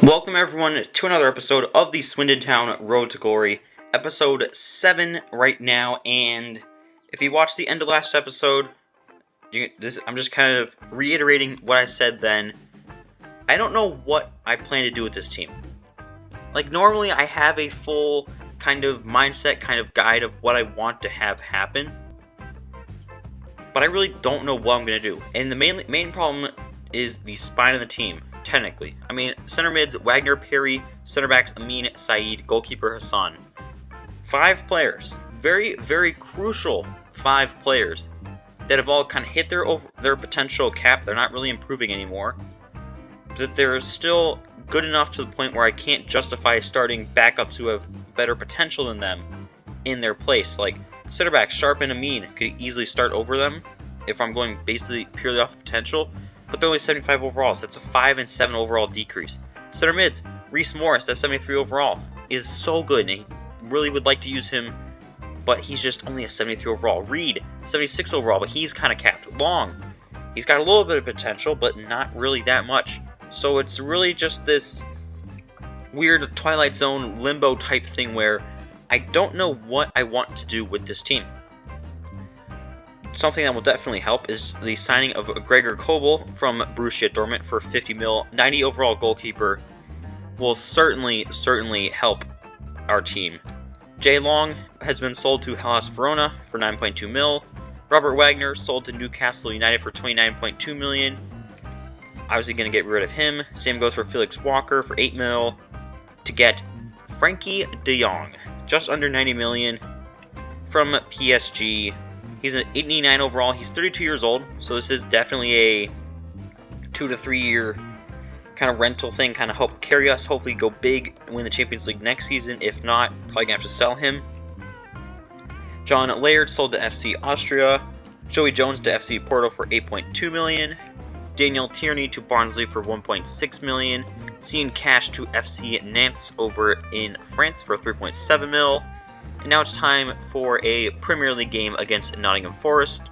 Welcome everyone to another episode of the Swindon Town Road to Glory, episode 7 right now, and if you watched the end of last episode, I'm just kind of reiterating what I said then. I don't know what I plan to do with this team. Like, normally I have a full kind of mindset, kind of guide of what I want to have happen, but I really don't know what I'm going to do, and the main problem is the spine of the team. Technically, I mean, center mids, Wagner, Perry, center backs, Amin, Saeed, goalkeeper, Hassan. 5 players, very, very crucial 5 players that have all kind of hit their potential cap. They're not really improving anymore, but they're still good enough to the point where I can't justify starting backups who have better potential than them in their place. Like, center backs, Sharp and Amin could easily start over them if I'm going basically purely off potential. But they're only 75 overall, so that's a 5 and 7 overall decrease. Center mids, Reese Morris, that's 73 overall, is so good, and he really would like to use him, but he's just only a 73 overall. Reed, 76 overall, but he's kind of capped. Long, he's got a little bit of potential, but not really that much. So it's really just this weird Twilight Zone limbo type thing where I don't know what I want to do with this team. Something that will definitely help is the signing of Gregor Kobel from Borussia Dortmund for 50 mil. 90 overall goalkeeper will certainly help our team. Jay Long has been sold to Hellas Verona for 9.2 mil. Robert Wagner sold to Newcastle United for 29.2 million. Obviously going to get rid of him. Same goes for Felix Walker for 8 mil to get Frankie de Jong, just under 90 million from PSG. He's an 89 overall. He's 32 years old, so this is definitely a 2 to 3 year kind of rental thing, kind of help carry us, hopefully go big and win the Champions League next season. If not, probably gonna have to sell him. John Laird sold to FC Austria. Joey Jones to FC Porto for 8.2 million. Daniel Tierney to Barnsley for 1.6 million. Seeing Cash to FC Nantes over in France for 3.7 mil. And now it's time for a Premier League game against Nottingham Forest,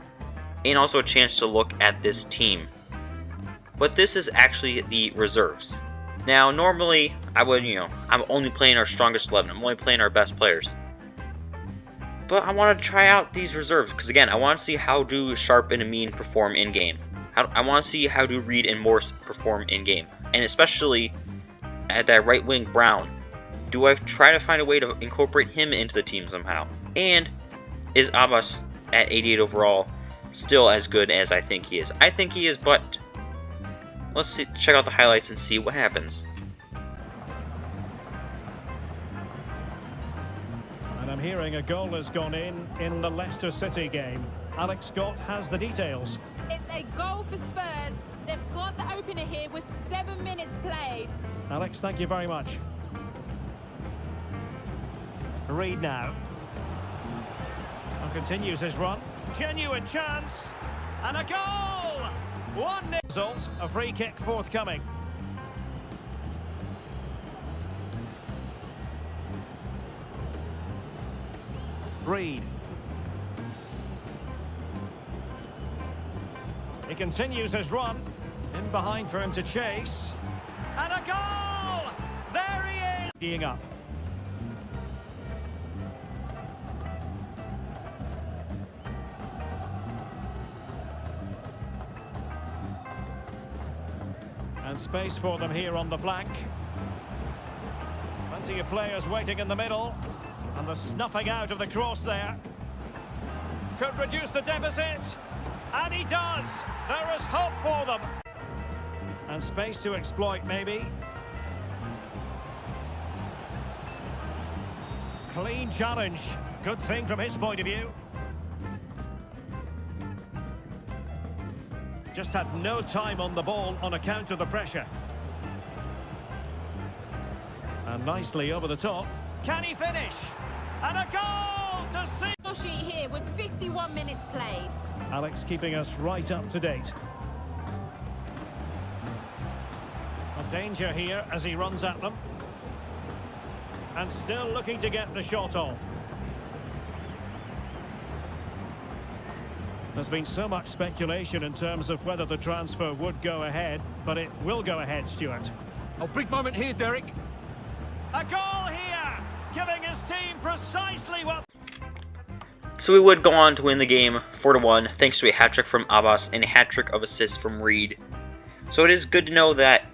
and also a chance to look at this team. But this is actually the reserves. Now, normally, I'm only playing our strongest 11. I'm only playing our best players. But I want to try out these reserves, because again, I want to see how do Sharp and Amin perform in-game. I want to see how do Reed and Morse perform in-game. And especially at that right wing, Brown. Do I try to find a way to incorporate him into the team somehow? And is Abbas at 88 overall still as good as I think he is? I think he is, but let's check out the highlights and see what happens. And I'm hearing a goal has gone in the Leicester City game. Alex Scott has the details. It's a goal for Spurs. They've scored the opener here with 7 minutes played. Alex, thank you very much. Reed now. And continues his run. Genuine chance. And a goal! 1-0. Result, a free kick forthcoming. Reed. He continues his run. In behind for him to chase. And a goal! There he is! Being up. And space for them here on the flank. Plenty of players waiting in the middle. And the snuffing out of the cross there. Could reduce the deficit. And he does. There is hope for them. And space to exploit, maybe. Clean challenge. Good thing from his point of view. Just had no time on the ball on account of the pressure. And nicely over the top. Can he finish? And a goal to see. Sheet here with 51 minutes played. Alex keeping us right up to date. A danger here as he runs at them. And still looking to get the shot off. There's been so much speculation in terms of whether the transfer would go ahead, but it will go ahead, Stuart. Oh, big moment here, Derek. A goal here, giving his team precisely what... So we would go on to win the game 4-1, thanks to a hat-trick from Abbas and a hat-trick of assists from Reed. So it is good to know that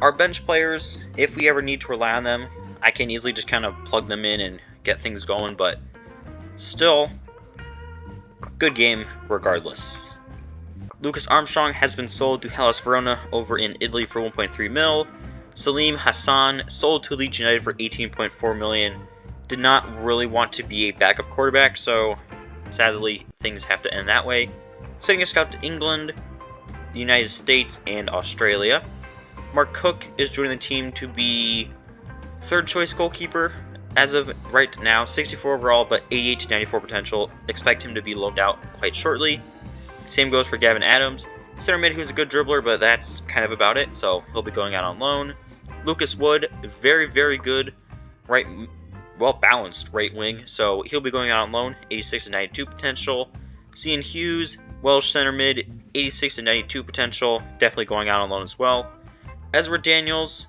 our bench players, if we ever need to rely on them, I can easily just kind of plug them in and get things going, but still, good game regardless. Lucas Armstrong has been sold to Hellas Verona over in Italy for 1.3 mil. Salim Hassan sold to Leeds United for 18.4 million. Did not really want to be a backup quarterback, so sadly things have to end that way. Sending a scout to England, the United States, and Australia. Mark Cook is joining the team to be third choice goalkeeper as of right now, 64 overall, but 88 to 94 potential. Expect him to be loaned out quite shortly. Same goes for Gavin Adams, center mid, who's a good dribbler, but that's kind of about it, so he'll be going out on loan. Lucas Wood, very, very good, well-balanced right wing, so he'll be going out on loan, 86 to 92 potential. Cian Hughes, Welsh center mid, 86 to 92 potential, definitely going out on loan as well. Ezra Daniels,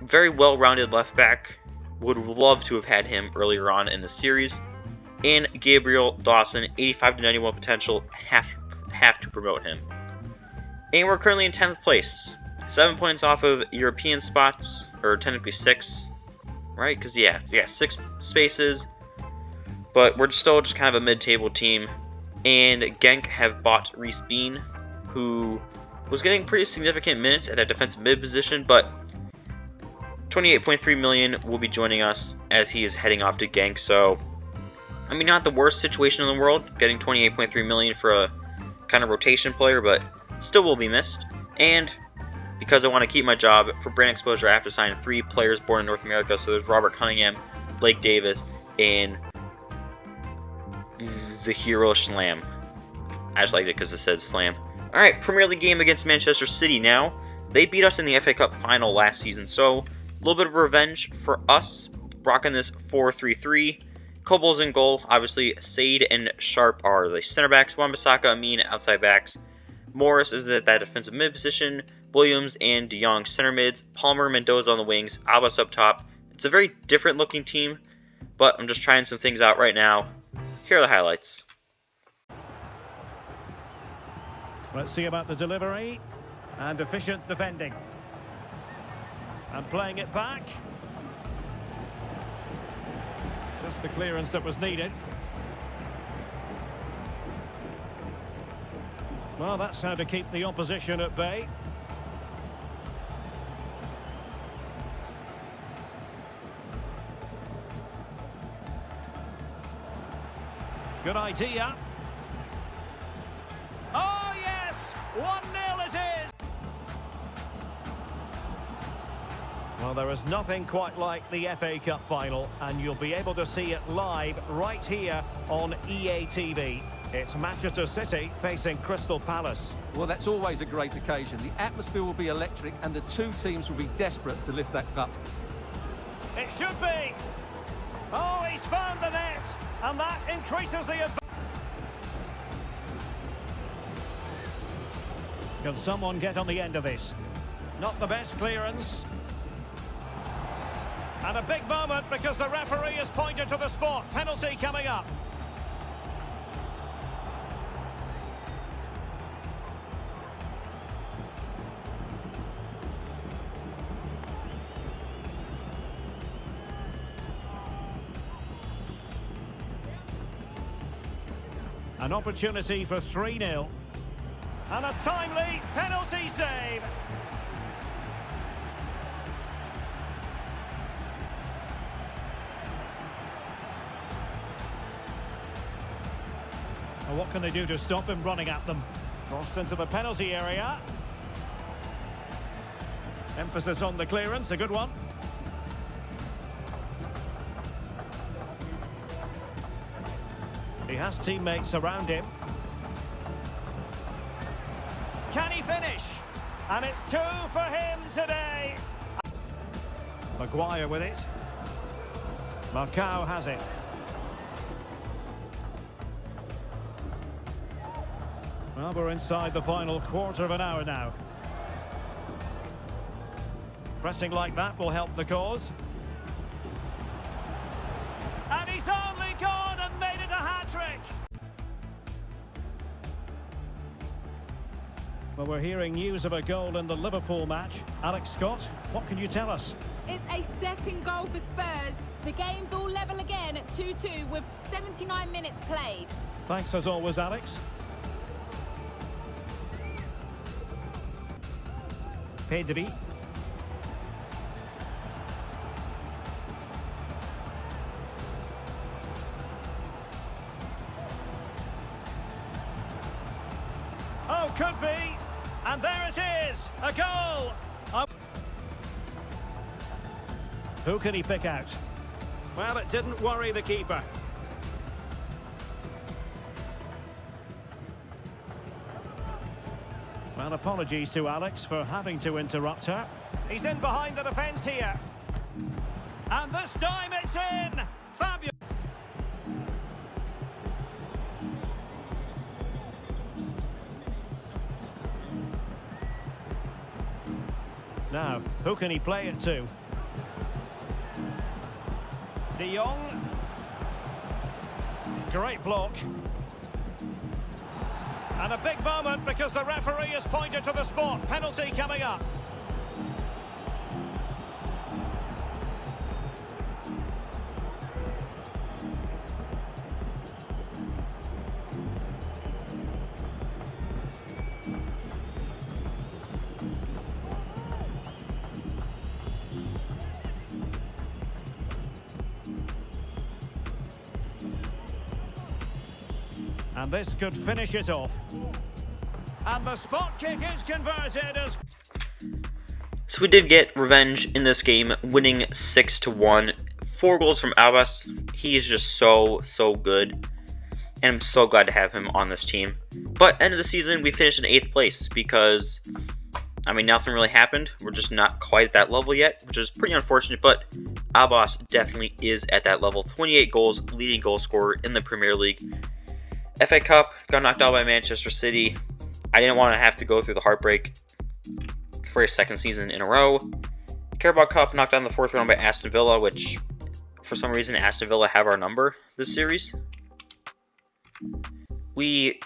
very well-rounded left back, would love to have had him earlier on in the series. And Gabriel Dawson, 85 to 91 potential, have to promote him. And we're currently in 10th place, 7 points off of European spots, or technically 6, right? Because yeah, 6 spaces, but we're still just kind of a mid-table team. And Genk have bought Reece Bean, who was getting pretty significant minutes at that defensive mid position, but 28.3 million will be joining us as he is heading off to Genk. So, I mean, not the worst situation in the world, getting 28.3 million for a kind of rotation player, but still will be missed. And because I want to keep my job, for brand exposure, I have to sign 3 players born in North America. So there's Robert Cunningham, Blake Davis, and Zahiro Slam. I just liked it because it says Slam. Alright, Premier League game against Manchester City now. They beat us in the FA Cup final last season, so a little bit of revenge for us, rocking this 4-3-3. Cobol's in goal. Obviously, Said and Sharp are the center backs. Wan-Bissaka, Amin, outside backs. Morris is at that defensive mid position. Williams and De Jong center mids. Palmer, Mendoza on the wings. Abbas up top. It's a very different looking team, but I'm just trying some things out right now. Here are the highlights. Let's see about the delivery and efficient defending. And playing it back. Just the clearance that was needed. Well, that's how to keep the opposition at bay. Good idea. Oh, yes! 1-0 it is! Well, there is nothing quite like the FA Cup final, and you'll be able to see it live right here on EATV. It's Manchester City facing Crystal Palace. Well, that's always a great occasion. The atmosphere will be electric, and the two teams will be desperate to lift that cup. It should be! Oh, he's found the net, and that increases the advantage. Can someone get on the end of this? Not the best clearance. And a big moment because the referee has pointed to the spot. Penalty coming up. An opportunity for 3-0. And a timely penalty save. Well, what can they do to stop him running at them? Crossed into the penalty area. Emphasis on the clearance, a good one. He has teammates around him. Can he finish? And it's 2 for him today. Maguire with it. Marcao has it. Well, we're inside the final quarter of an hour now. Pressing like that will help the cause. And he's only gone and made it a hat-trick. Well, we're hearing news of a goal in the Liverpool match. Alex Scott, what can you tell us? It's a second goal for Spurs. The game's all level again at 2-2 with 79 minutes played. Thanks as always, Alex. Pedri. Oh, could be. And there it is. A goal. Who can he pick out? Well, it didn't worry the keeper. Well, apologies to Alex for having to interrupt her. He's in behind the defence here. And this time it's in! Fabulous! Now, who can he play it to? De Jong. Great block. And a big moment because the referee has pointed to the spot. Penalty coming up. And this could finish it off. And the spot kick is converted as... So we did get revenge in this game, winning 6-1. 4 goals from Abbas. He is just so good. And I'm so glad to have him on this team. But end of the season, we finished in 8th place because, I mean, nothing really happened. We're just not quite at that level yet, which is pretty unfortunate. But Abbas definitely is at that level. 28 goals, leading goal scorer in the Premier League. FA Cup, got knocked out by Manchester City. I didn't want to have to go through the heartbreak for a second season in a row. Carabao Cup, knocked out in the 4th round by Aston Villa, which, for some reason, Aston Villa have our number this series. We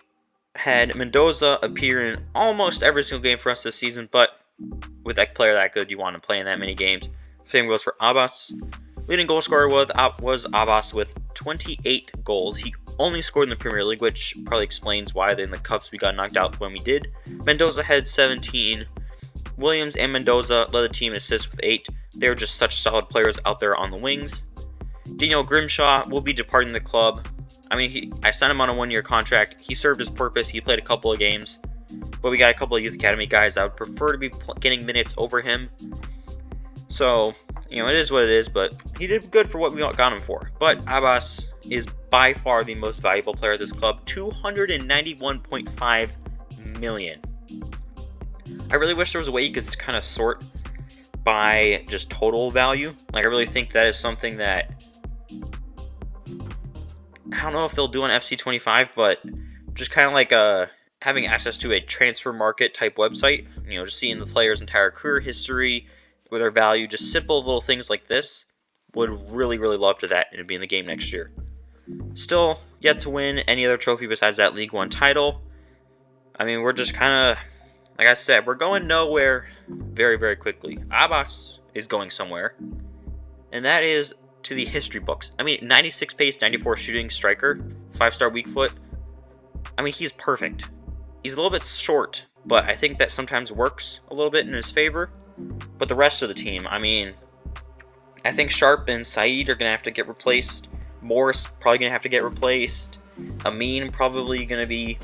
had Mendoza appear in almost every single game for us this season, but with that player that good, you want to play in that many games. Same goes for Abbas. Leading goal scorer was Abbas with 28 goals. He only scored in the Premier League, which probably explains why in the Cups we got knocked out when we did. Mendoza had 17. Williams and Mendoza led the team in assists with 8. They were just such solid players out there on the wings. Daniel Grimshaw will be departing the club. I mean, I signed him on a 1-year contract. He served his purpose. He played a couple of games. But we got a couple of Youth Academy guys I would prefer to be getting minutes over him. So, you know, it is what it is, but he did good for what we got him for. But Abbas is by far the most valuable player at this club, $291.5 million. I really wish there was a way you could kind of sort by just total value. Like, I really think that is something that, I don't know if they'll do on FC25, but just kind of like having access to a transfer market type website, you know, just seeing the player's entire career history, with their value, just simple little things like this, would really love to that and be in the game next year. Still yet to win any other trophy besides that League One title. I mean, we're just kind of, like I said, we're going nowhere very quickly. Abbas is going somewhere, and that is to the history books. I mean, 96 pace, 94 shooting striker, 5-star weak foot. I mean, he's perfect. He's a little bit short, but I think that sometimes works a little bit in his favor. But the rest of the team, I mean, I think Sharp and Saeed are going to have to get replaced. Morris probably going to have to get replaced. Amin probably going to be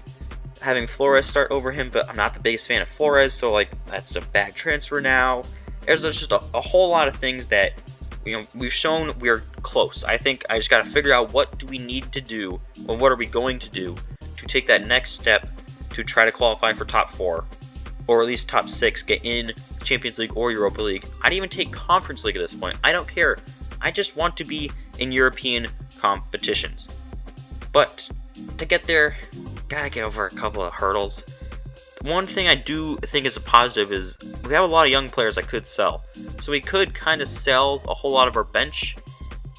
having Flores start over him, but I'm not the biggest fan of Flores, so like that's a bad transfer now. There's just a whole lot of things that, you know, we've shown we're close. I think I just got to figure out what do we need to do, or what are we going to do to take that next step to try to qualify for top 4, or at least top 6, get in Champions League or Europa League. I'd even take Conference League at this point. I don't care. I just want to be in European competitions. But to get there, gotta get over a couple of hurdles. one thing I do think is a positive is we have a lot of young players I could sell. So we could kind of sell a whole lot of our bench,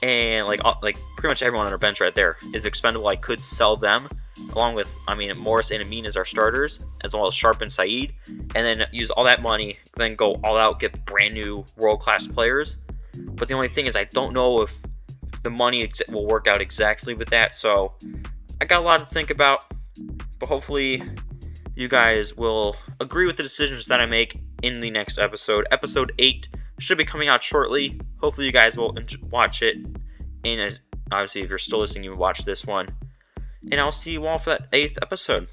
and like pretty much everyone on our bench right there is expendable. I could sell them, along with, I mean, Morris and Amin as our starters, as well as Sharp and Saeed, and then use all that money, then go all out, get brand new world-class players. But the only thing is I don't know if the money will work out exactly with that, so I got a lot to think about, but hopefully you guys will agree with the decisions that I make in the next episode. Episode 8 should be coming out shortly. Hopefully you guys will watch it, and obviously if you're still listening, you watch this one. And I'll see you all for that 8th episode.